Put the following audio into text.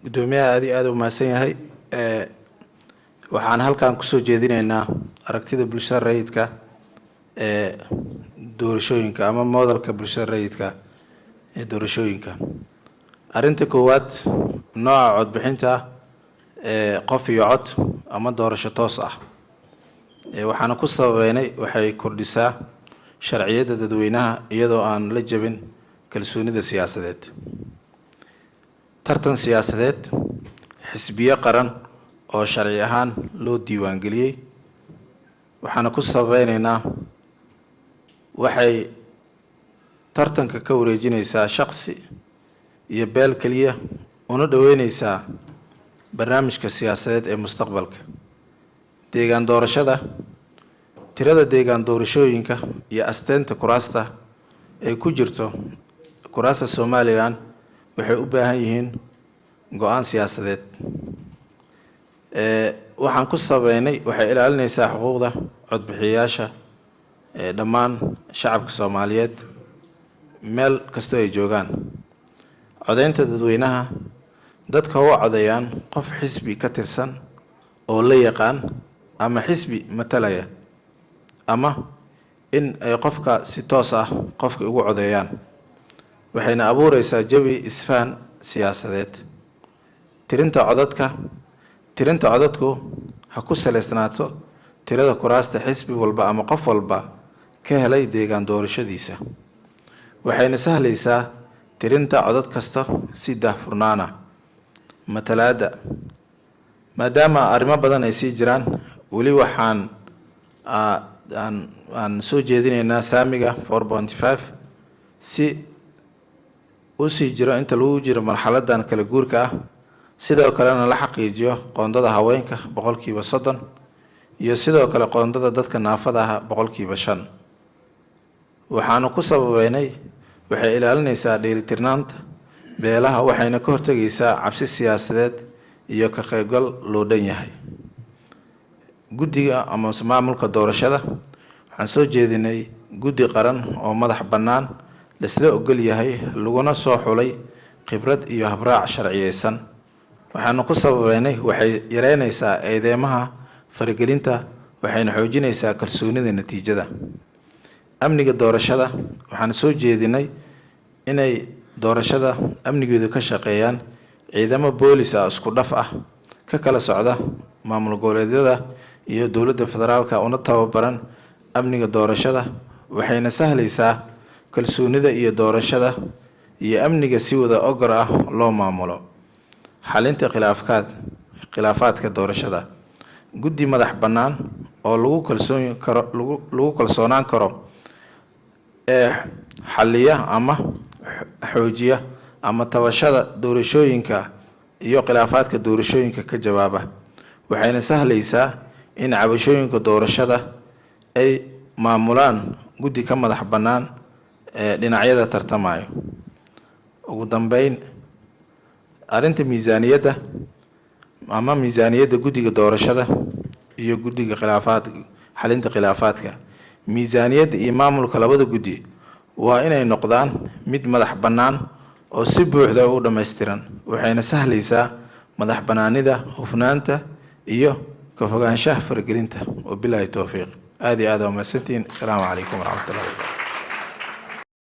gudoomiyaha aad u mahadsan yahay. Waxaan halkan ku soo jeedinaynaa aragtida bulshada rayidka ee doorashooyinka ama modelka bulshada rayidka ee doorashooyinka. Arinta koowaad, nooca codbixinta qof iyo cod ama doorasho toos ah. Waxaana ku sababeynay waxay kordhisaa sharciyada dadweynaha iyadoo aan la jabin kalsoonida siyaasadeed. Tartan siyaasadeed, xisbiyo qaran oo sharci ahaan loo diiwaan geliyay. Waxaana ku sababeynaynaa waxay tartanka ka wareejinaysaa shaqsi iyo beel kaliya una dhaweynaysaa barnaamijka siyaasadeed ee mustaqbalka. Deegaan doorashada, tirada deegaan doorashooyinka iyo asteenta kuraasta ay ku jirto kuraasta Somaliland waxay u baahan yihiin go'aan siyaasadeed. Waxaan ku sababeynay waxay ilaalinaysaa xuquuqda codbixiyayaasha dhammaan shacabka Soomaaliyeed meel kasta ay joogaan. Codeynta dadweynaha, dadka u codeeyaan qof xisbi ka tirsan oo la yaqaan ama xisbi matalaya, ama in ay qofka si toos ah qofka ugu codeeyaan. Waxayna abuuraysaa jawi isfahan siyaasadeed. Tirinta codadku ha ku saleysnaato tirada kuraasta xisbi walba ama qof walba ka helay deegaan doorashadiisa. Waxayna sahlaysaa tirinta codad kasta si daahfurnaana. Matalaadda, maadaama arrimo badan ay sii jiraan, weli waxaan soo jeedinaynaa saamiga 4.5 si u sii jiro inta lagu jiro marxaladan kala guurka ah. Sidoo kalena la xaqiijiyo qoondada haweenka 30% iyo sidoo kale qoondada dadka naafada ah 5%. Waxaanu ku sababeynay waxay ilaalinaysaa dheelitirnaanta beelaha, waxayna ka hortagaysaa cabsi siyaasadeed iyo ka qaybgal loo dhan yahay. Guddiga ama maamulka doorashada, waxaan soo jeedinay guddi qaran oo madax bannaan, la isla ogol yahay, laguna soo xulay khibrad iyo habraac sharciyeysan. Waxaanu ku sababeynay waxay yareynaysaa eedeymaha faragelinta, waxayna xoojinaysaa kalsoonida natiijada. Amniga doorashada, waxaan soo jeedinay inay doorashada amnigeedu ka shaqeeyaan ciidamo boolis ah isku dhaf ah ka kala socda maamul goboleedyada iyo dowladda federaalka una tababaran amniga doorashada. Waxayna sahlaysaa kalsoonida iyo doorashada iyo amniga si wada ogol ah loo maamulo. Xalinta khilaafaadka doorashada, guddi madax bannaan oo lagu kalsoonaan karo xalliya ama xoojiya ama tabashada doorashooyinka iyo khilaafaadka doorashooyinka ka jawaaba. Waxayna sahlaysaa in cabashooyinka doorashada ay maamulaan guddi ka madax bannaan dhinacyada tartamayo. Ugu dambeyn, arinta miisaaniyadda ama miisaaniyadda guddiga doorashada iyo guddiga xalinta khilaafaadka. Miisaaniyadda iyo maamulka labada guddi waa inay noqdaan mid madax bannaan oo si buuxda u dhameystiran. Waxayna sahlaysaa madax bannaanida, hufnaanta iyo ka fogaanshaha faragelinta. Wabilaahi tawfiiq. aad iyo aad waa mahadsantihiin. Asalaamu calaykum waraxmatullahi wabarakaatu.